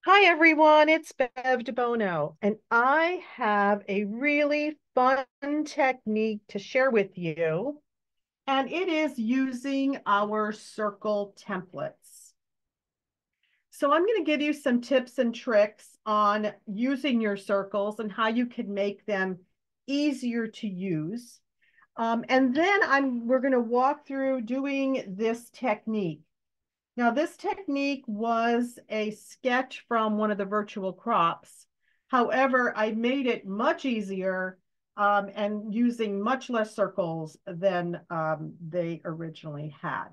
Hi everyone, it's Bev DeBono, and I have a really fun technique to share with you, and it is using our circle templates. So I'm going to give you some tips and tricks on using your circles and how you can make them easier to use. And then we're going to walk through doing this technique. Now, this technique was a sketch from one of the virtual crops. However, I made it much easier and using much less circles than they originally had.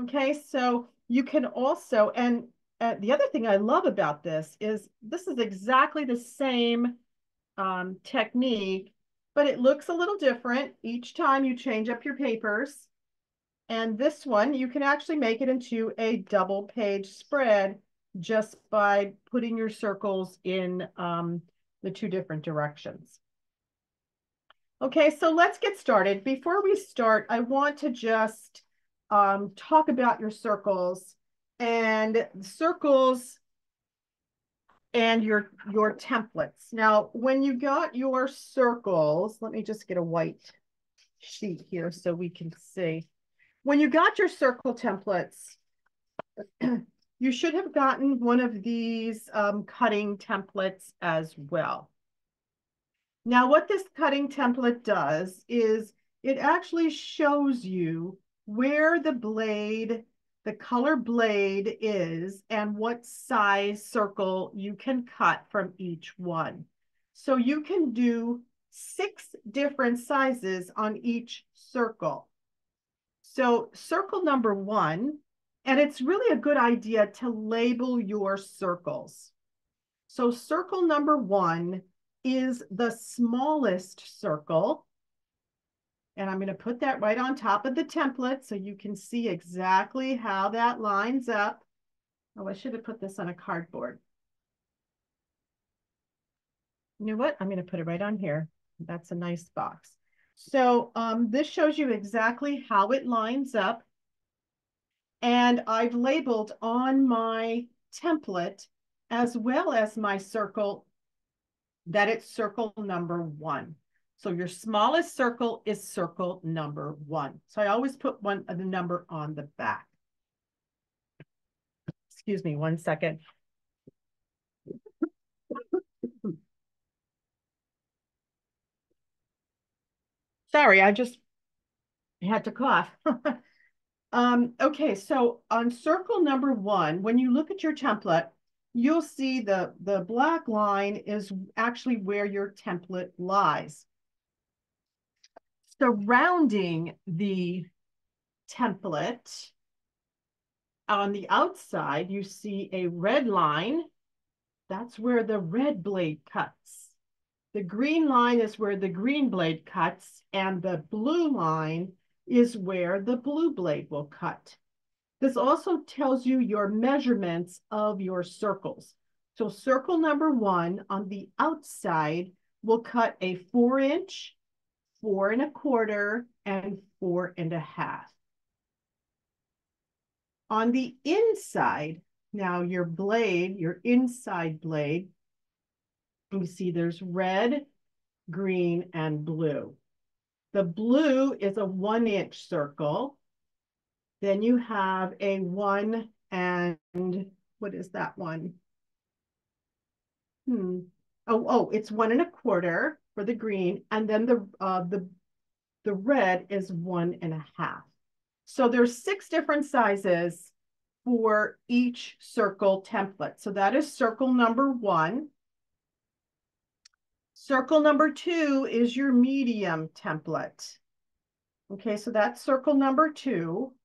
Okay, so you can also, and the other thing I love about this is exactly the same technique, but it looks a little different each time you change up your papers. And this one, you can actually make it into a double page spread just by putting your circles in the two different directions. Okay, so let's get started. Before we start, I want to just talk about your circles and your templates. Now, when you got your circles, let me just get a white sheet here so we can see. When you got your circle templates, you should have gotten one of these cutting templates as well. Now, what this cutting template does is it actually shows you where the color blade is and what size circle you can cut from each one. So you can do 6 different sizes on each circle. So circle number 1, and it's really a good idea to label your circles. So circle number 1 is the smallest circle. And I'm going to put that right on top of the template so you can see exactly how that lines up. Oh, I should have put this on a cardboard. You know what? I'm going to put it right on here. That's a nice box. So this shows you exactly how it lines up. And I've labeled on my template as well as my circle that it's circle number 1. So your smallest circle is circle number 1. So I always put the number on the back. Excuse me, 1 second. Sorry, I just had to cough. Okay, so on circle number 1, when you look at your template, you'll see the black line is actually where your template lies. Surrounding the template, on the outside, you see a red line. That's where the red blade cuts. The green line is where the green blade cuts, and the blue line is where the blue blade will cut. This also tells you your measurements of your circles. So circle number 1 on the outside will cut a 4-inch, 4 1/4, and 4 1/2. On the inside, now your inside blade, you see there's red, green, and blue. The blue is a 1-inch circle. Then you have a 1 and what is that one? It's 1 1/4 for the green, and then the red is 1 1/2. So there's 6 different sizes for each circle template. So that is circle number 1. Circle number 2 is your medium template. Okay, so that's circle number 2.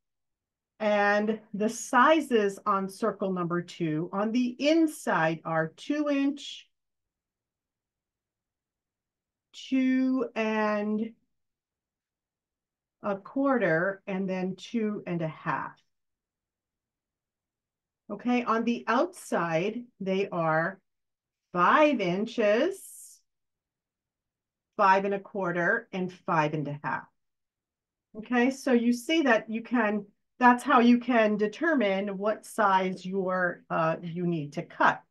And the sizes on circle number 2 on the inside are 2-inch, 2 1/4, and then 2 1/2. Okay, on the outside, they are 5 inches, 5 1/4, and 5 1/2. Okay, so you see that that's how you can determine what size you need to cut.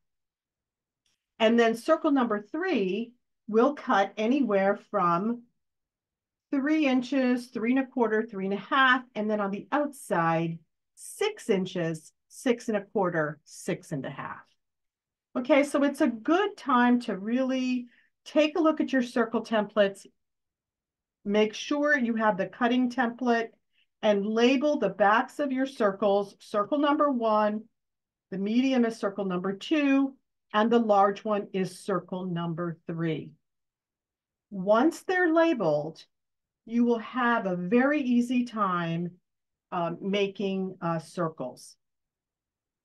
And then circle number 3, we'll cut anywhere from 3 inches, 3 1/4, 3 1/2, and then on the outside, 6 inches, 6 1/4, 6 1/2. Okay, so it's a good time to really take a look at your circle templates. Make sure you have the cutting template and label the backs of your circles. Circle number 1, the medium is circle number 2, and the large one is circle number 3. Once they're labeled, you will have a very easy time making circles.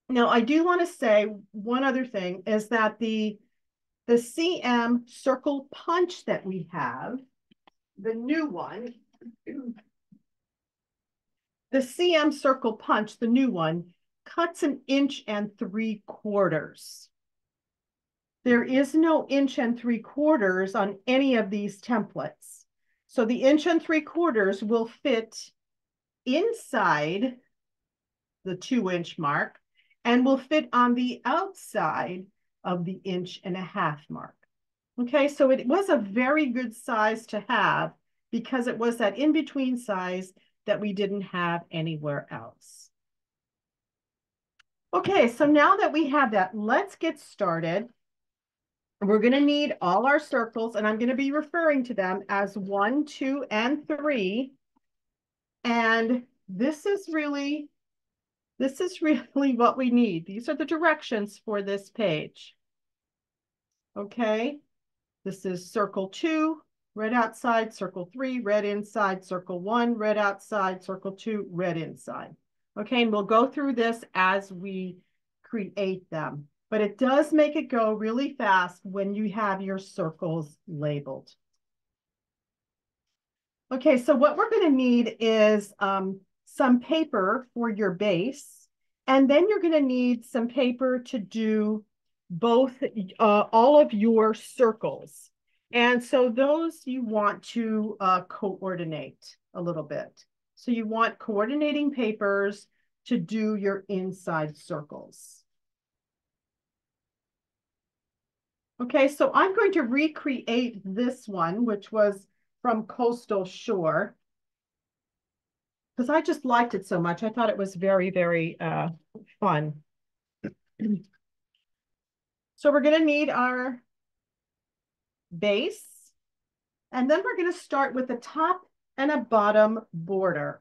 Now, I do want to say one other thing is that the CM circle punch that we have, the new one, the CM circle punch, the new one, cuts 1 3/4 inches. There is no 1 3/4 inches on any of these templates. So the 1 3/4 inches will fit inside the 2-inch mark and will fit on the outside of the 1.5-inch mark. Okay, so it was a very good size to have because it was that in-between size that we didn't have anywhere else. Okay, so now that we have that, let's get started. We're going to need all our circles, and I'm going to be referring to them as 1, 2, and 3. And this is really what we need. These are the directions for this page. Okay, this is circle 2, red outside, circle 3, red inside, circle 1, red outside, circle 2, red inside. Okay, and we'll go through this as we create them. But it does make it go really fast when you have your circles labeled. Okay, so what we're going to need is some paper for your base, and then you're going to need some paper to do both all of your circles. And so those you want to coordinate a little bit. So you want coordinating papers to do your inside circles. Okay, so I'm going to recreate this one, which was from Coastal Shore, because I just liked it so much. I thought it was very, very fun. So we're going to need our base, and then we're going to start with a top and a bottom border.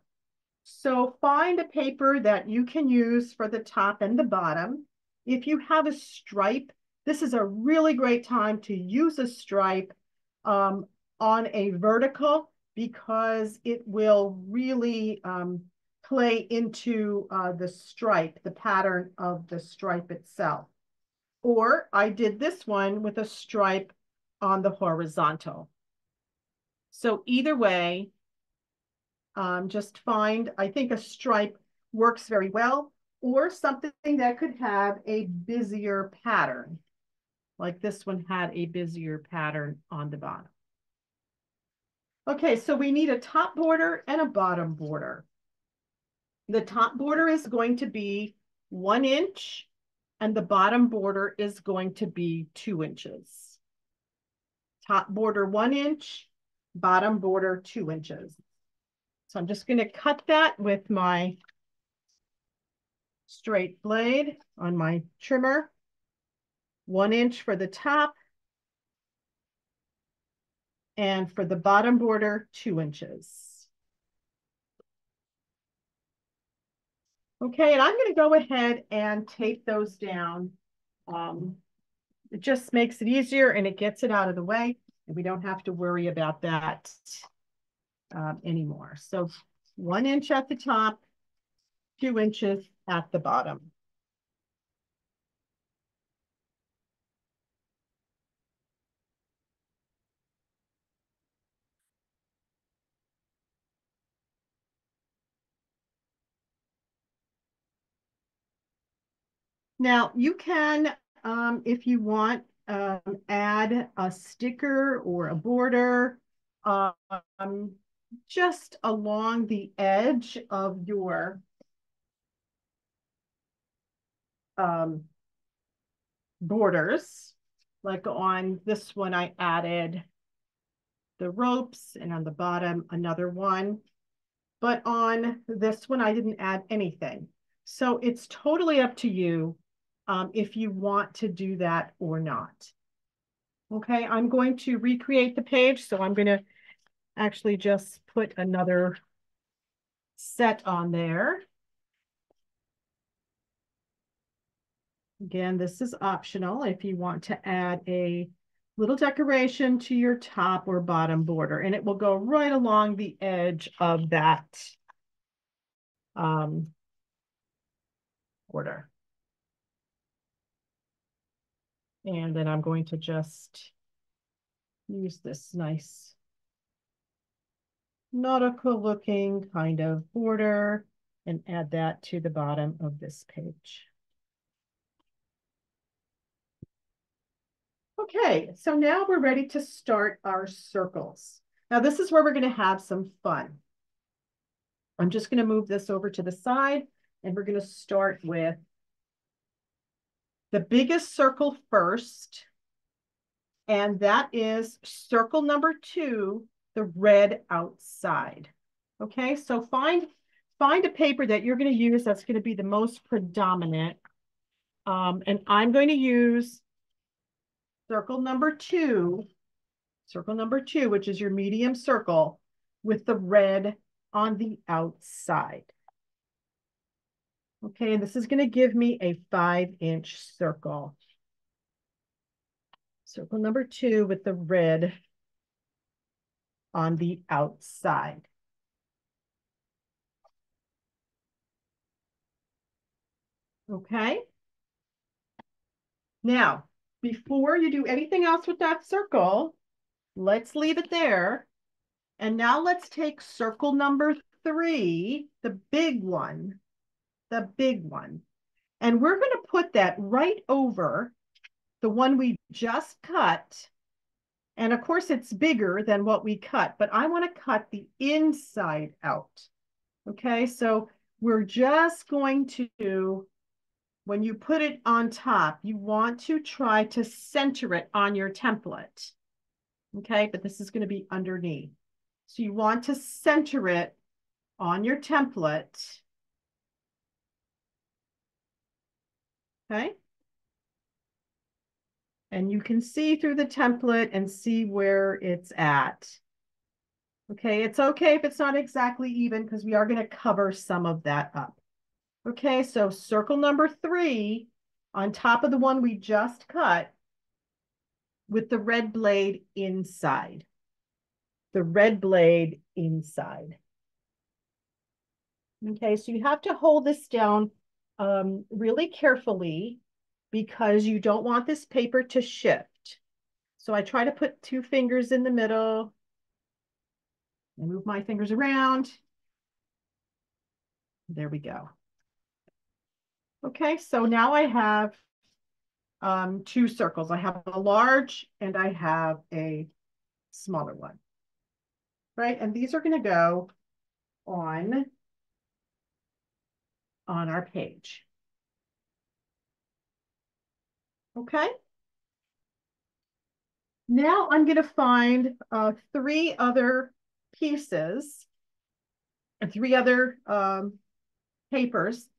So find a paper that you can use for the top and the bottom. If you have a stripe, this is a really great time to use a stripe on a vertical because it will really play into the stripe, the pattern of the stripe itself. Or I did this one with a stripe on the horizontal. So either way, just find, I think a stripe works very well, or something that could have a busier pattern. Like this one had a busier pattern on the bottom. Okay, so we need a top border and a bottom border. The top border is going to be 1 inch, and the bottom border is going to be 2 inches. Top border 1 inch, bottom border 2 inches. So I'm just going to cut that with my straight blade on my trimmer. 1 inch for the top, and for the bottom border, 2 inches. Okay, and I'm going to go ahead and tape those down. It just makes it easier and it gets it out of the way, and we don't have to worry about that anymore. So 1 inch at the top, 2 inches at the bottom. Now you can, if you want, add a sticker or a border just along the edge of your borders. Like on this one, I added the ropes, and on the bottom, another one. But on this one, I didn't add anything. So it's totally up to you if you want to do that or not. Okay, I'm going to recreate the page. So I'm going to actually just put another set on there. Again, this is optional if you want to add a little decoration to your top or bottom border, and it will go right along the edge of that border. And then I'm going to just use this nice nautical looking kind of border and add that to the bottom of this page. Okay, so now we're ready to start our circles. Now this is where we're going to have some fun. I'm just going to move this over to the side, and we're going to start with the biggest circle first, and that is circle number 2, the red outside. Okay, so find a paper that you're going to use that's going to be the most predominant. And I'm going to use circle number 2, which is your medium circle with the red on the outside. Okay, and this is going to give me a 5-inch circle. Circle number 2 with the red on the outside. Okay. Now, before you do anything else with that circle, let's leave it there. And now let's take circle number 3, the big one, and we're going to put that right over the one we just cut. And of course, it's bigger than what we cut, but I want to cut the inside out. Okay, so we're just going to, when you put it on top, you want to try to center it on your template. Okay, but this is going to be underneath. So you want to center it on your template. Okay. And you can see through the template and see where it's at. Okay, it's okay if it's not exactly even because we are going to cover some of that up. Okay, so circle number 3 on top of the one we just cut with the red blade inside. The red blade inside. Okay, so you have to hold this down really carefully because you don't want this paper to shift. So I try to put 2 fingers in the middle and move my fingers around. There we go. Okay, so now I have 2 circles. I have a large and I have a smaller one, right? And these are going to go on our page. Okay. Now I'm going to find 3 other pieces and 3 other papers,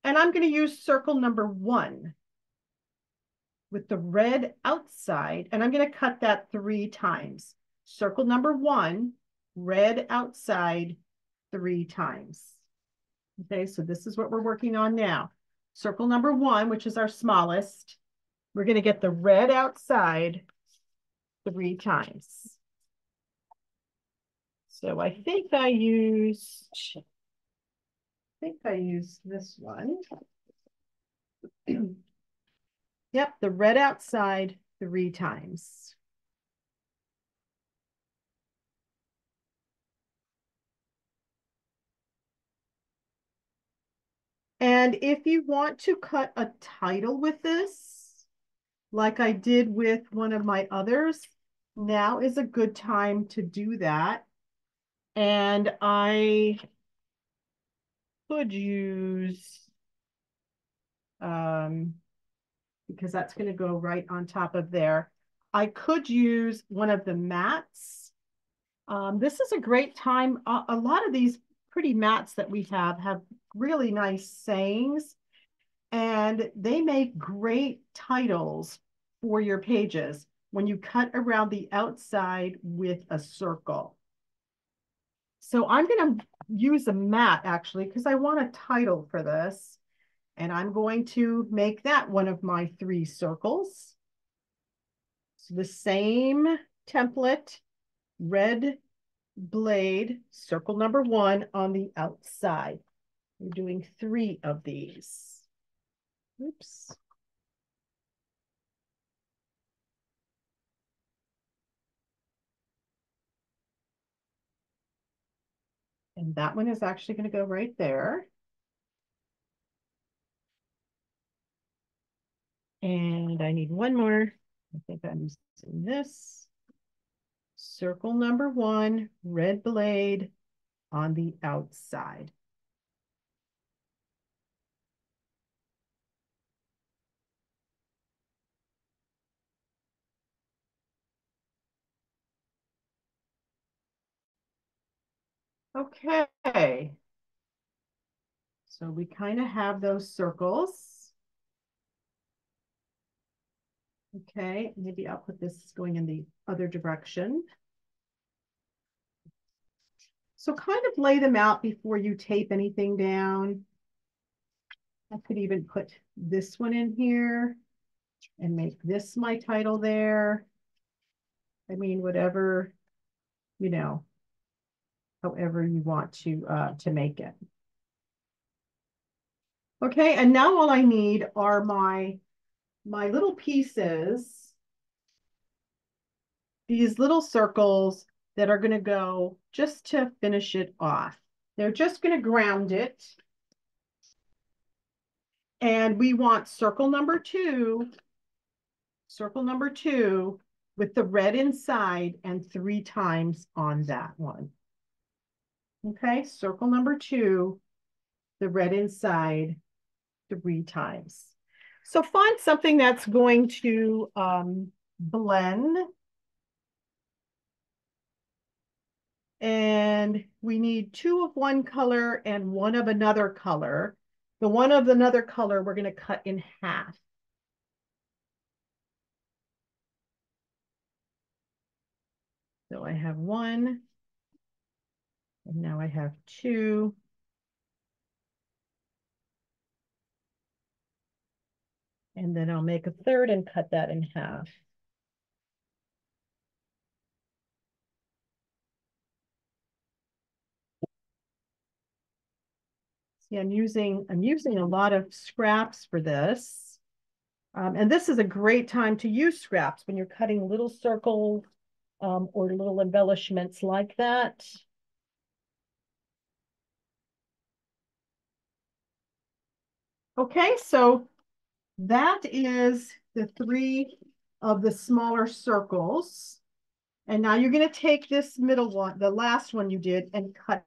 and I'm going to use circle number 1 with the red outside, and I'm going to cut that 3 times. Circle number 1, red outside 3 times. Okay, so this is what we're working on now. Circle number 1, which is our smallest, we're going to get the red outside 3 times. So I think I used this one. Yep, the red outside 3 times. And if you want to cut a title with this, like I did with one of my others, now is a good time to do that. And I could use, because that's going to go right on top of there. I could use one of the mats. This is a great time. A lot of these pretty mats that we have really nice sayings, and they make great titles for your pages when you cut around the outside with a circle. So I'm going to use a mat actually because I want a title for this. And I'm going to make that one of my 3 circles. So the same template, red blade, circle number 1 on the outside. We're doing 3 of these. Oops. And that one is actually going to go right there. And I need one more. I think I'm using this. Circle number 1, red blade on the outside. Okay. So we kind of have those circles. Okay, maybe I'll put this going in the other direction. So kind of lay them out before you tape anything down. I could even put this one in here and make this my title there. I mean, whatever, you know, however you want to make it. Okay, and now all I need are my little pieces, these little circles that are going to go just to finish it off. They're just going to ground it. And we want circle number 2 with the red inside and 3 times on that one. Okay, circle number 2, the red inside 3 times. So find something that's going to blend. And we need 2 of one color and 1 of another color. The 1 of another color we're going to cut in half. So I have 1, and now I have 2. And then I'll make a third and cut that in half. See, I'm using a lot of scraps for this. And this is a great time to use scraps when you're cutting little circles or little embellishments like that. Okay, so that is the 3 of the smaller circles. And now you're going to take this middle one, the last one you did, and cut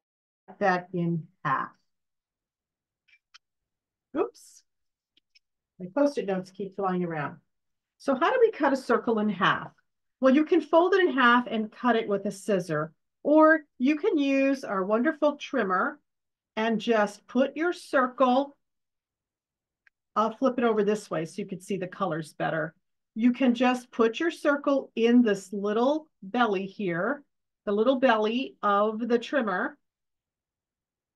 that in half. Oops. My Post-it notes keep flying around. So how do we cut a circle in half? Well, you can fold it in half and cut it with a scissor, or you can use our wonderful trimmer and just put your circle. I'll flip it over this way so you can see the colors better. You can just put your circle in this little belly here, the little belly of the trimmer,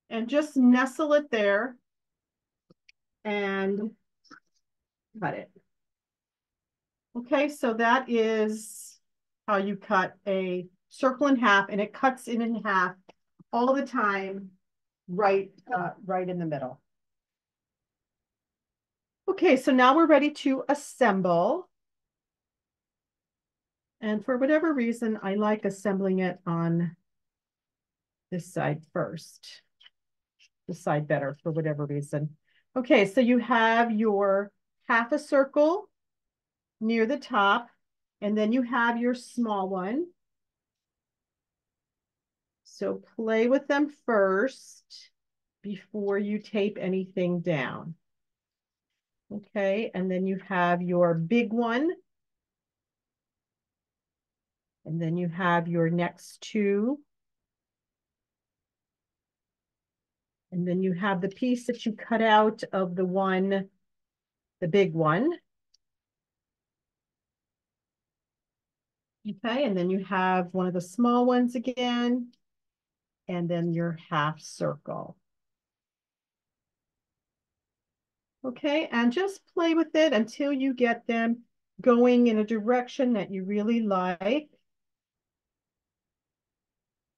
and just nestle it there and cut it. Okay, so that is how you cut a circle in half, and it cuts it in half all the time, right in the middle. Okay, so now we're ready to assemble. And for whatever reason, I like assembling it on this side first. This side better for whatever reason. Okay, so you have your half a circle near the top, and then you have your small one. So play with them first before you tape anything down. Okay, and then you have your big one And then you have your next two. And then you have the piece that you cut out of the one, the big one. Okay, and then you have one of the small ones again, and then your half circle. Okay, and just play with it until you get them going in a direction that you really like.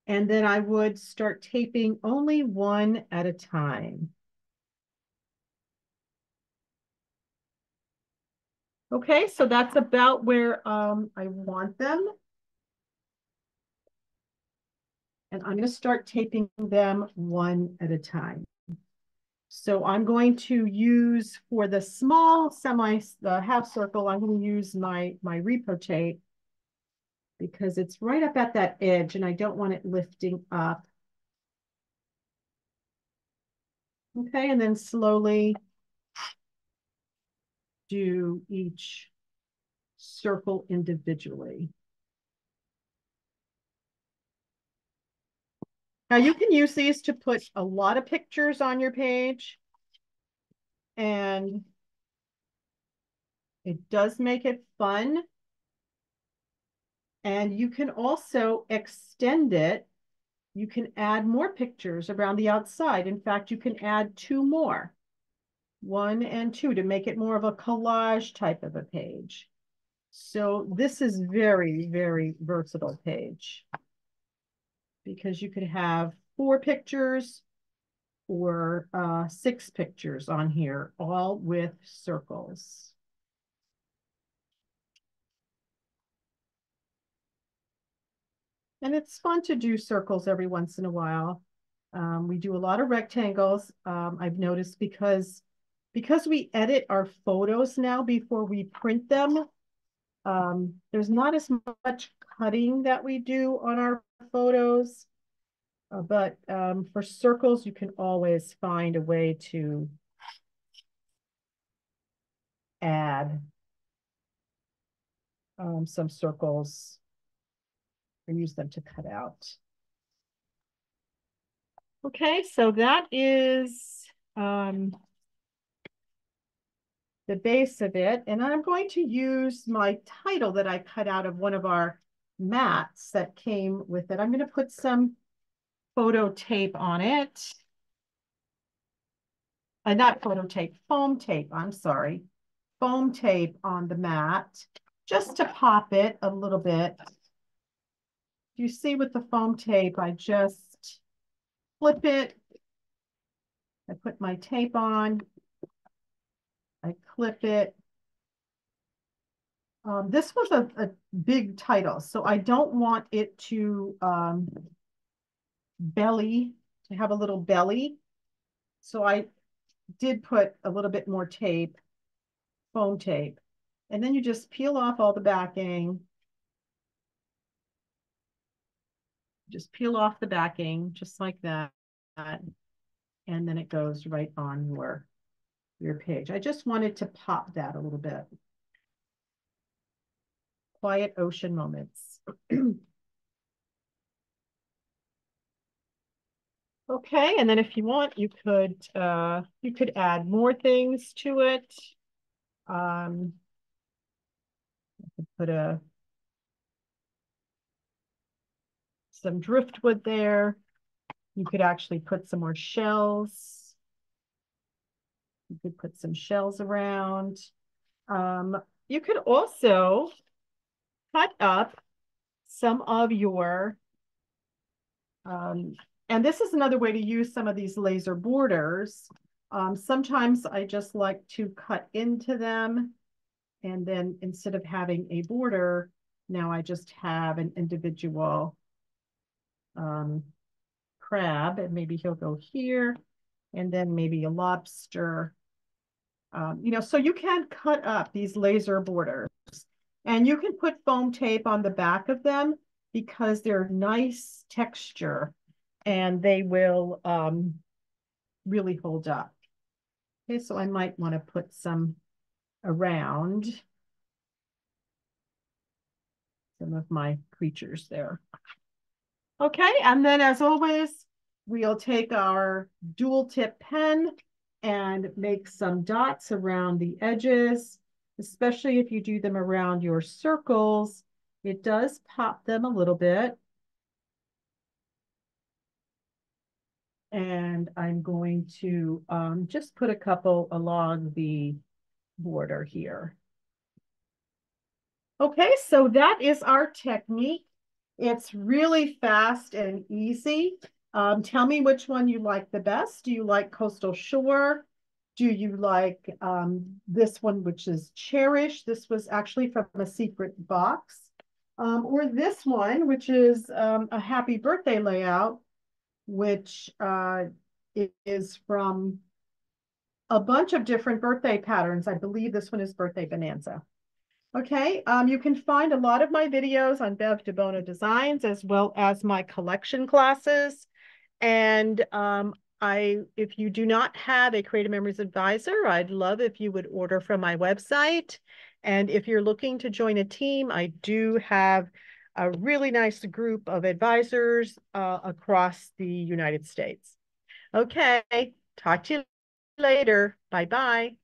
And then I would start taping only one at a time. Okay, so that's about where I want them. And I'm going to start taping them one at a time. So I'm going to use for the small the half circle, I'm going to use my repo tape because it's right up at that edge and I don't want it lifting up. Okay, and then slowly do each circle individually. Now you can use these to put a lot of pictures on your page, and it does make it fun. And you can also extend it. You can add more pictures around the outside. In fact, you can add two more, 1 and 2, to make it more of a collage type of a page. So this is very, very versatile page because you could have 4 pictures or 6 pictures on here, all with circles. And it's fun to do circles every once in a while. We do a lot of rectangles, I've noticed, because we edit our photos now before we print them. There's not as much cutting that we do on our photos, but for circles, you can always find a way to add some circles and use them to cut out. Okay, so that is the base of it. And I'm going to use my title that I cut out of one of our mats that came with it. I'm going to put some photo tape on it. Not photo tape, foam tape, I'm sorry. Foam tape on the mat, just to pop it a little bit. You see with the foam tape, I just flip it. I put my tape on. I clip it. This was a big title, so I don't want it to to have a little belly. So I did put a little bit more tape, foam tape. And then you just peel off all the backing. Just peel off the backing, just like that. And then it goes right on your page. I just wanted to pop that a little bit. Quiet ocean moments. Okay, and then if you want, you could add more things to it. I could put some driftwood there. You could actually put some more shells. You could put some shells around. You could also cut up some of your, and this is another way to use some of these laser borders. Sometimes I just like to cut into them, and then instead of having a border, now I just have an individual crab, and maybe he'll go here, and then maybe a lobster. So you can cut up these laser borders, and you can put foam tape on the back of them because they're nice texture and they will really hold up. Okay, so I might want to put some around. some of my creatures there. Okay, and then as always, we'll take our dual tip pen and make some dots around the edges, especially if you do them around your circles. It does pop them a little bit. And I'm going to just put a couple along the border here. Okay, so that is our technique. It's really fast and easy. Tell me which one you like the best. Do you like Coastal Shore? Do you like this one, which is Cherish? This was actually from a secret box. Or this one, which is a happy birthday layout, which is from a bunch of different birthday patterns. I believe this one is Birthday Bonanza. Okay, you can find a lot of my videos on Bev DeBono Designs as well as my collection classes. And if you do not have a Creative Memories advisor, I'd love if you would order from my website. And if you're looking to join a team, I do have a really nice group of advisors across the United States. Okay, talk to you later. Bye-bye.